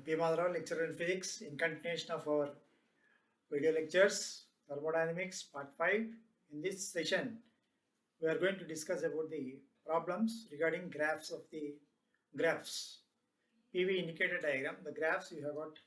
P. Madhav, lecturer in physics, in continuation of our video lectures, thermodynamics, part 5. In this session, we are going to discuss about the problems regarding graphs of the graphs. PV indicator diagram, the graphs you have got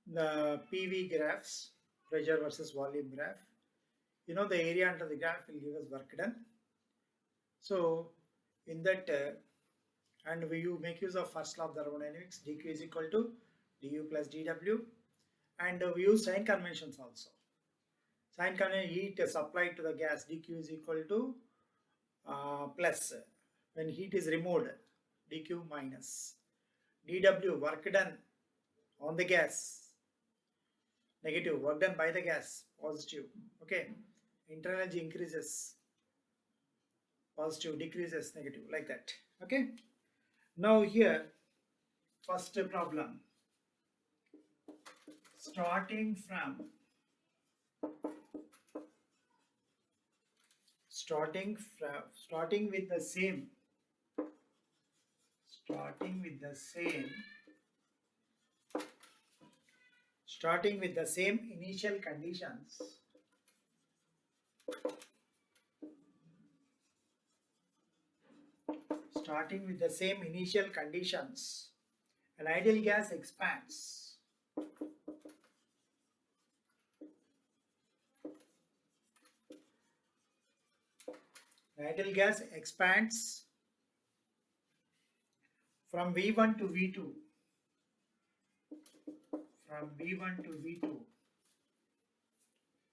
the PV graphs, pressure versus volume graph. You know the area under the graph will give us work done. So, in that and we make use of first law of thermodynamics, dq is equal to du plus dw, and we use sign conventions also. Sign convention, heat supplied to the gas, dq is equal to plus, when heat is removed, dq minus, dw work done on the gas, negative, work done by the gas, positive. Okay, internal energy increases, positive, decreases, negative, like that. Okay, now here first problem, starting with the same initial conditions, an ideal gas expands. From V1 to V2.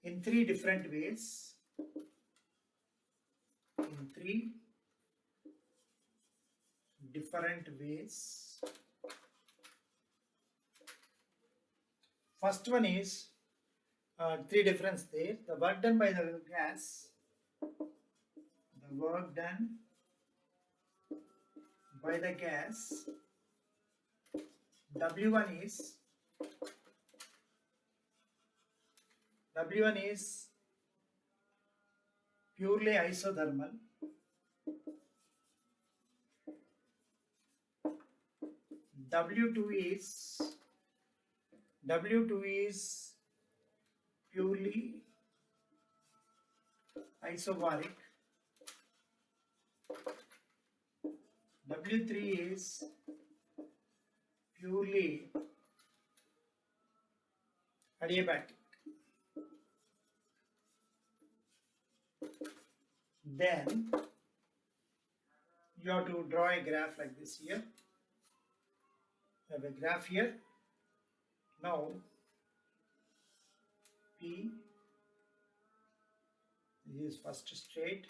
In three different ways. First one is three difference there. The work done by the gas. W1 is purely isothermal. W2 is purely isobaric. W3 is purely adiabatic. Then you have to draw a graph like this here. You have a graph here. Now P, this is first straight,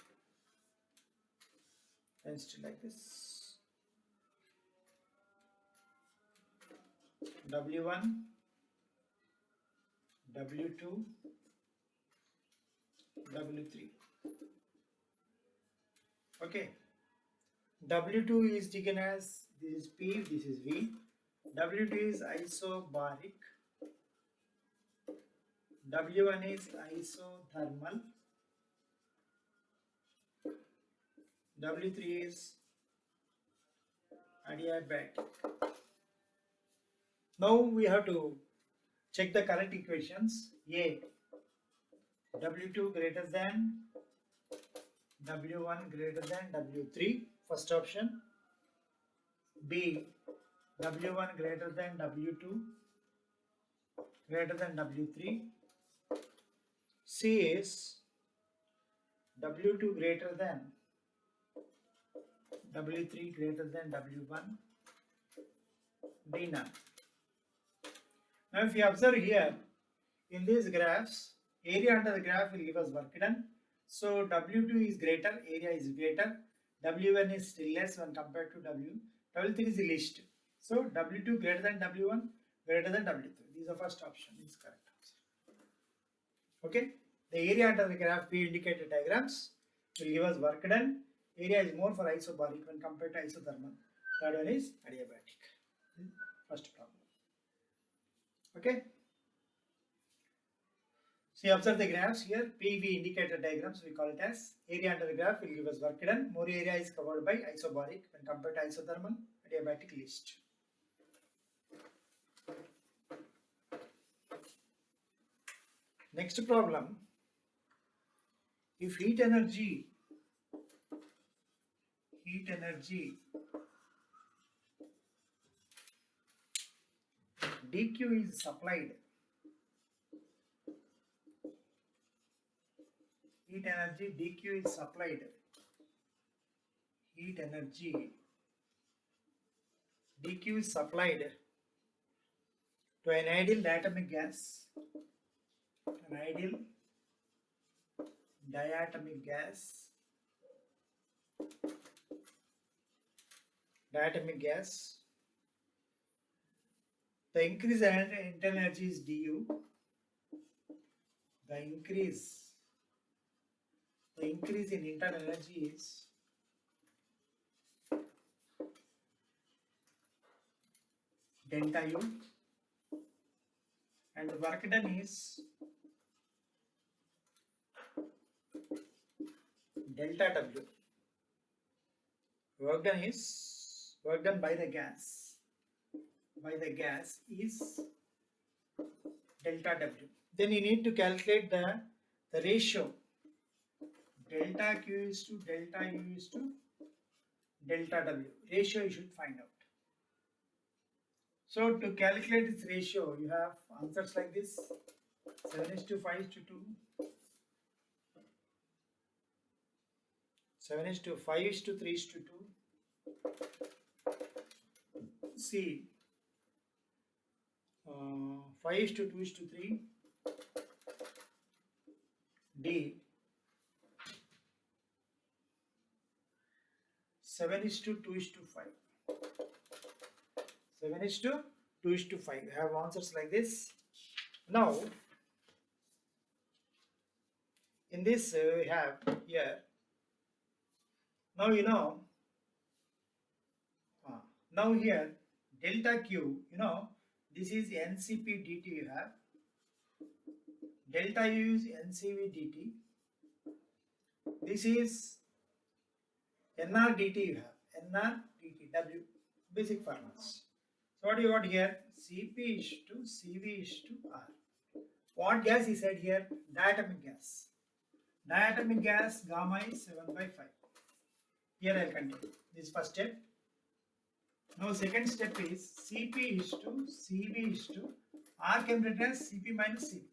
and still like this. W1, W2, W3. Okay. W2 is taken as, this is P, this is V. W2 is isobaric. W1 is isothermal. W3 is adiabatic. Now we have to check the correct equations. A, W2 greater than W1 greater than W3, first option. B, W1 greater than W2 greater than W3. C is W2 greater than W3 greater than W1. D, none. Now if you observe here, in these graphs, area under the graph will give us work done. So W2 is greater, area is greater. W1 is still less when compared to W3 is the least. So W2 greater than W1 greater than W3. This is the first option, is correct answer. Okay, the area under the graph P indicator diagrams will give us work done. Area is more for isobaric when compared to isothermal. Third one is adiabatic. First problem. Okay. See, observe the graphs here. PV indicator diagrams, we call it as area under the graph will give us work done. More area is covered by isobaric when compared to isothermal, adiabatic least. Next problem, if heat energy dq is supplied, heat energy dq is supplied, heat energy dq is supplied to an ideal diatomic gas, an ideal diatomic gas, the increase in internal energy is du, the increase in internal energy is delta u, and the work done is delta w. Work done by the gas is delta w. Then you need to calculate the ratio delta q is to delta u is to delta w. Ratio you should find out. So to calculate this ratio, you have answers like this: 7:5:2, 7:5:3:2, C, 5:2:3, D, 7:2:5. 7:2:5. We have answers like this. Now, in this we have here. Now you know. Now here delta Q. You know this is NCP dt. You have delta U is NCV dt. This is NR dt. You have NR dt W. Basic formulas. So what do you got here? Cp is to Cv is to R. What gas is said here? Diatomic gas. Diatomic gas gamma is 7/5. Here I will continue. This is first step. Now second step is Cp is to Cv is to R can be written as Cp minus Cv.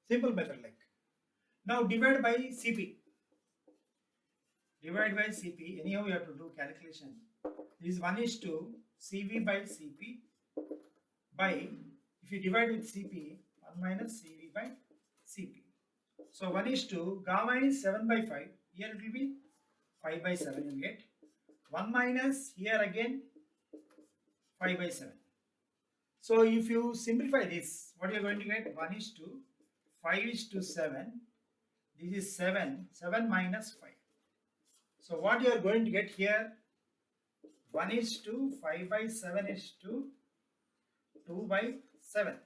Simple method like. Now divide by Cp. Divide by Cp. Anyhow you have to do calculation. This is 1:2 Cv by Cp by, if you divide with Cp, 1 minus Cv by Cp. So 1:2 gamma is 7/5. Here it will be 5/7 you get. 1 minus here again 5/7. So if you simplify this, what you are going to get? 1:5:7. This is 7. 7 minus 5. So what you are going to get here? 1:5/7 is to 2/7.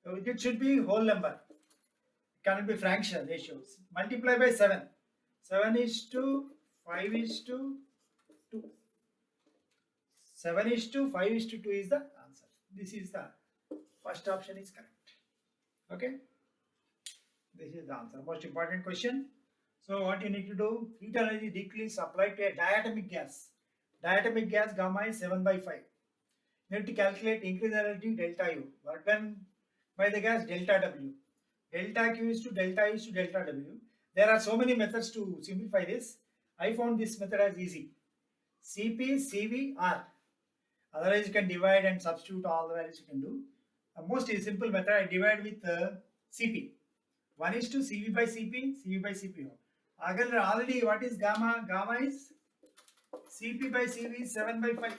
So it should be whole number. It cannot be fraction ratios. Multiply by 7. 7:5:2. 7:5:2 is the answer. This is the first option is correct. Okay. This is the answer. Most important question. So what you need to do? Heat energy decrease applied to a diatomic gas. Diatomic gas gamma is 7/5. You need to calculate increase energy delta U. Work done by the gas delta W. Delta Q is to delta U is to delta W. There are so many methods to simplify this. I found this method as easy. Cp, Cv, R. Otherwise you can divide and substitute all the values you can do. The most simple method, I divide with Cp. 1:2 Cv by Cp, Cv by Cp. Already what is gamma? Gamma is Cp by Cv is 7/5.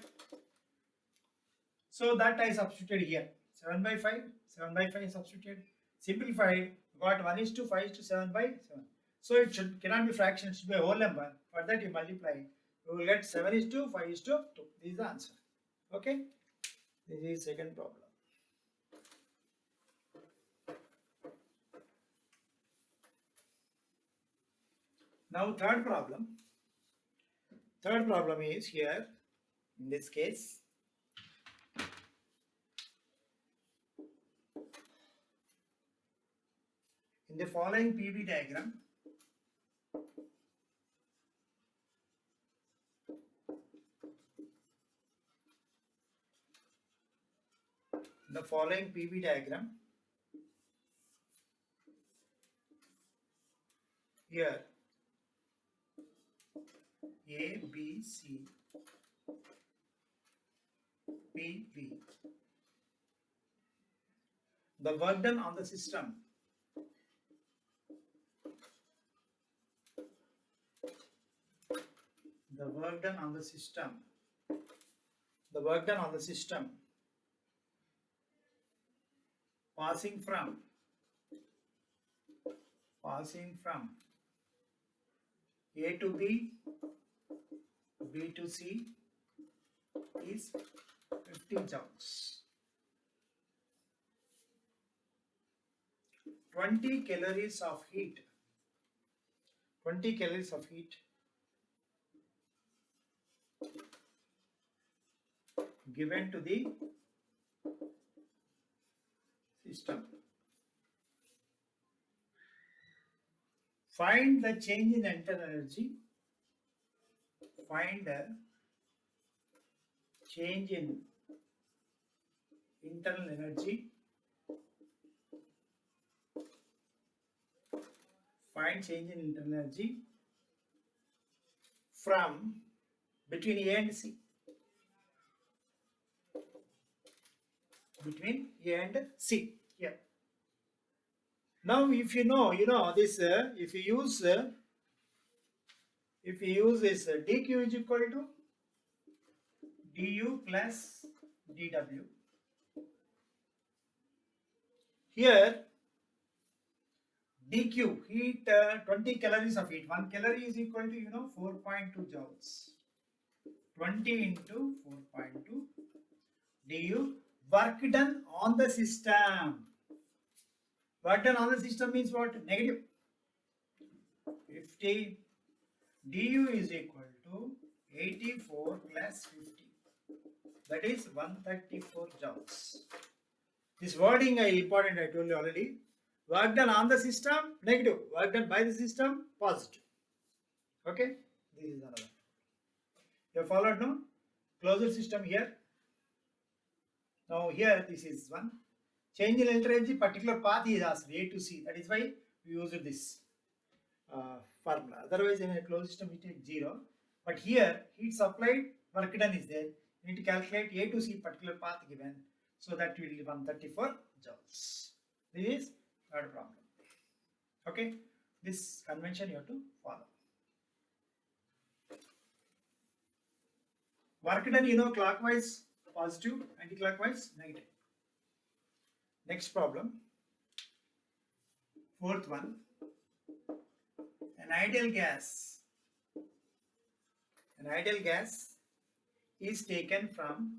So that I substituted here. 7/5, 7/5 substituted. Simplified, got 1:5:7/7. So it cannot be fraction, it should be a whole number. For that you multiply. You will get 7:5:2. This is the answer. Okay? This is second problem. Now third problem. Third problem is here, in this case. In the following PV diagram, here A, B, C, P, V. The work done on the system passing from A to B, B to C is 50 joules. 20 calories of heat given to the system. Find the change in internal energy. Find the change in internal energy. From between A and C. Yeah. Now, if you know this, if you use this dq is equal to du plus dw. Here dq heat, 20 calories of heat. 1 calorie is equal to 4.2 joules. 20 into 4.2 du. Work done on the system. Work done on the system means what? Negative. 50 du is equal to 84 plus 50. That is 134 joules. This wording is important, I told you already. Work done on the system, negative. Work done by the system, positive. Okay? This is another. You have followed now? Closed system here. Now here this is one. Change in energy, particular path is asked, A to C. That is why we use this formula. Otherwise in a closed system we take 0. But here heat supplied, work done is there. You need to calculate A to C particular path given. So that will be 134 joules. This is third problem. Okay. This convention you have to follow. Work done, clockwise positive, anti-clockwise negative. Next problem. Fourth one. An ideal gas is taken through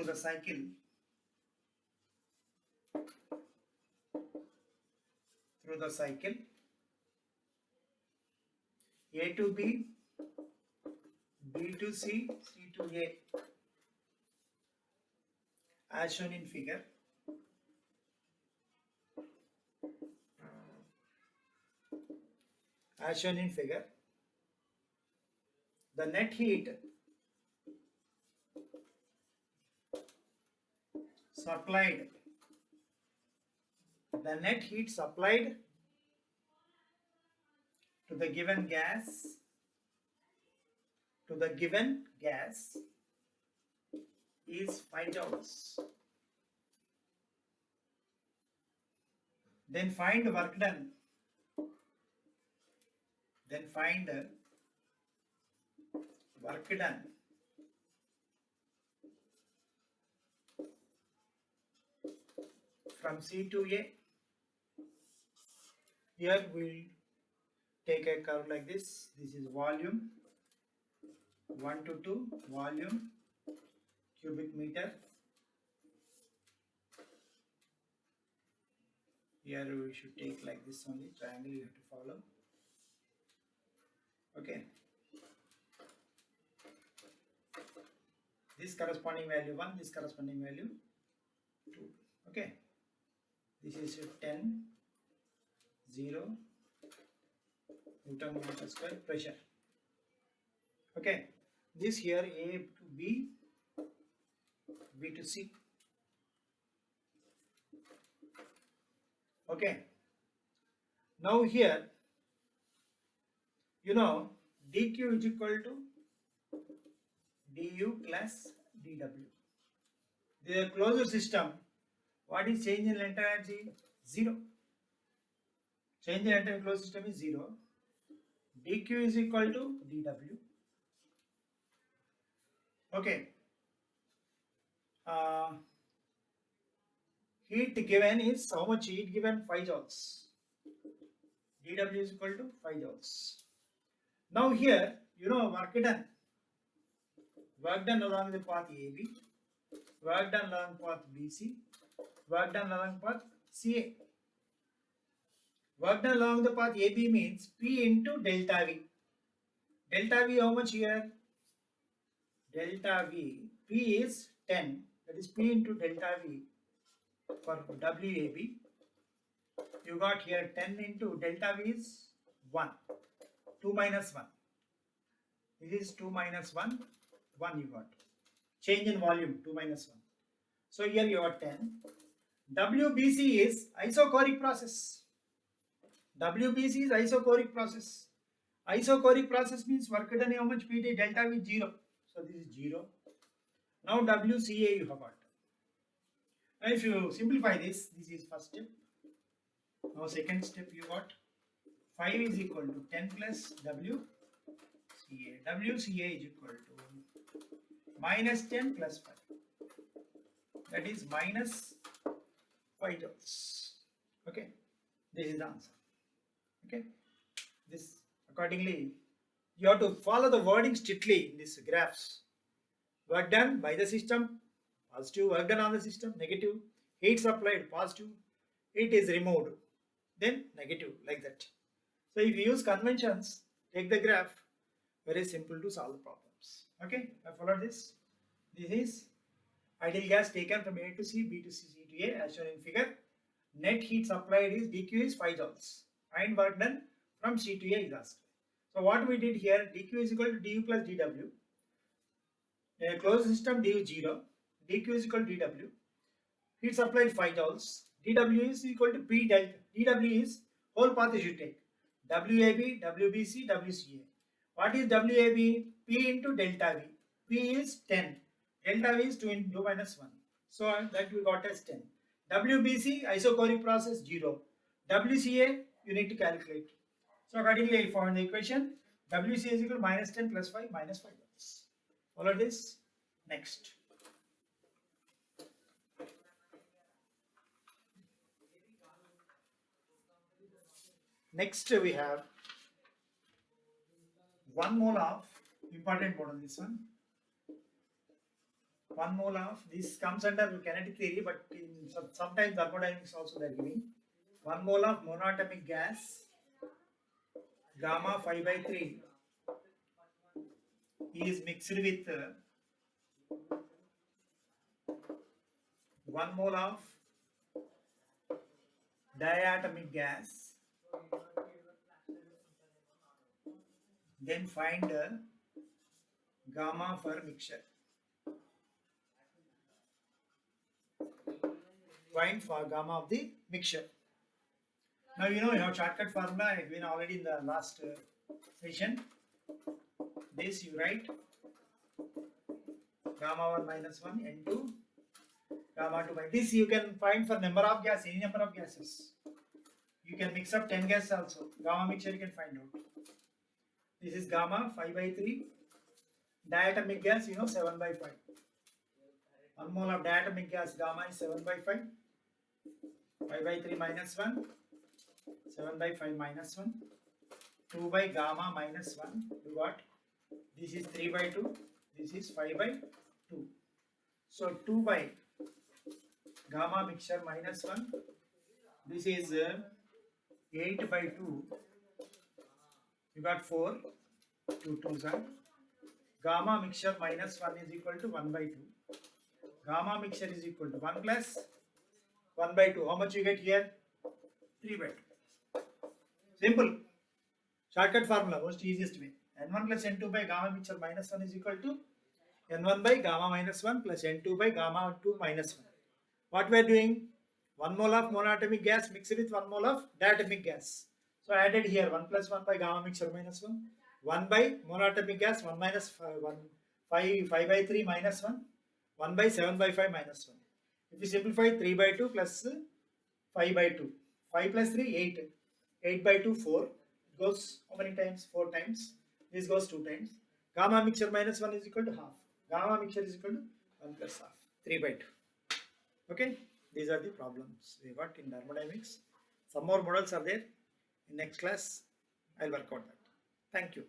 the cycle A to B, B to C, C to A, as shown in figure. The net heat supplied to the given gas is 5 joules. Then find work done. From C to A. Here we'll take a curve like this. This is volume 1 to 2, volume cubic meter. Here we should take like this only, triangle you have to follow. Okay. this corresponding value 1, this corresponding value 2. Okay, this is 10, 0, Newton meter square pressure. Okay, this here A to B, B to C. Okay, now here you know dq is equal to du plus dw. The closed system, what is change in length energy? 0. Change in entire closed system is 0. dq is equal to dw. Okay. Heat given is how much heat given? 5 joules. dw is equal to 5 joules. Now here, you know work done. Work done along the path AB. Work done along path BC. Work done along path CA. Work done along the path AB means P into delta V. Delta V how much here? Delta V. P is 10. That is P into delta V for WAB. You got here 10 into delta V is 1. 2 minus 1. This is 2 minus 1. 1 you got. Change in volume 2 minus 1. So here you got 10. WBC is isochoric process. WBC is isochoric process. Isochoric process means work done how much PT delta V 0. So this is 0. Now WCA you have got. Now if you simplify this, this is first step. Now second step you got 5 is equal to 10 plus WCA. WCA is equal to minus 10 plus 5. That is minus 5 joules. Okay, this is the answer. Okay, this accordingly you have to follow the wording strictly in these graphs. Work done by the system, positive. Work done on the system, negative. Heat supplied, positive. Heat is removed, then negative, like that. So if you use conventions, take the graph, very simple to solve problems. Okay, I followed this. This is ideal gas taken from A to C, B to C, C to A as shown in figure. Net heat supplied is dq is 5 joules and work done from C to A is asked. So what we did here, dq is equal to du plus dw. In a closed system, du is 0, dq is equal to dw. Heat supplied 5 joules. dw is equal to p delta. dw is whole path you should take. WAB, WBC, WCA. What is WAB? P into delta V. P is 10. Delta V is 2 into 2 minus 1. So that we got as 10. WBC, isochoric process 0. WCA, you need to calculate. So accordingly, I found the equation. WCA is equal to minus 10 plus 5 minus 5. Follow this. Next. Next we have 1 mole of, important model this one. 1 mole of, this comes under kinetic theory, but in sometimes thermodynamics also they are giving. 1 mole of monatomic gas, gamma 5 by 3 is mixed with 1 mole of diatomic gas. Then find gamma for mixture. Find for gamma of the mixture. Now you know you have shortcut formula. I've been already in the last session. This you write gamma 1 minus 1 N2 gamma 2 minus. This you can find for number of gas, any number of gases. You can mix up 10 gases also. Gamma mixture you can find out. This is gamma 5 by 3. Diatomic gas, you know, 7 by 5. 1 mole of diatomic gas gamma is 7 by 5. 5 by 3 minus 1. 7 by 5 minus 1. 2 by gamma minus 1. You got? This is 3 by 2. This is 5 by 2. So 2 by gamma mixture minus 1. This is 8 by 2. You got 4. 2 2s are. gamma mixture minus 1 is equal to 1 by 2. Gamma mixture is equal to 1 plus 1 by 2. How much you get here? 3 by 2. Simple. Shortcut formula, most easiest way. N1 plus N2 by gamma mixture minus 1 is equal to N1 by gamma minus 1 plus N2 by gamma 2 minus 1. What we are doing? 1 mole of monatomic gas mixed with 1 mole of diatomic gas. So I added here 1 plus 1 by gamma mixture minus 1. 1 by monatomic gas 1 minus 5 by 3 minus 1. 1 by 7 by 5 minus 1. If you simplify 3 by 2 plus 5 by 2. 5 plus 3 8. 8 by 2 4. It goes how many times? 4 times. This goes 2 times. Gamma mixture minus 1 is equal to half. Gamma mixture is equal to 1 plus half. 3 by 2. Okay, these are the problems we got in thermodynamics. Some more models are there. In next class, I'll work out that. Thank you.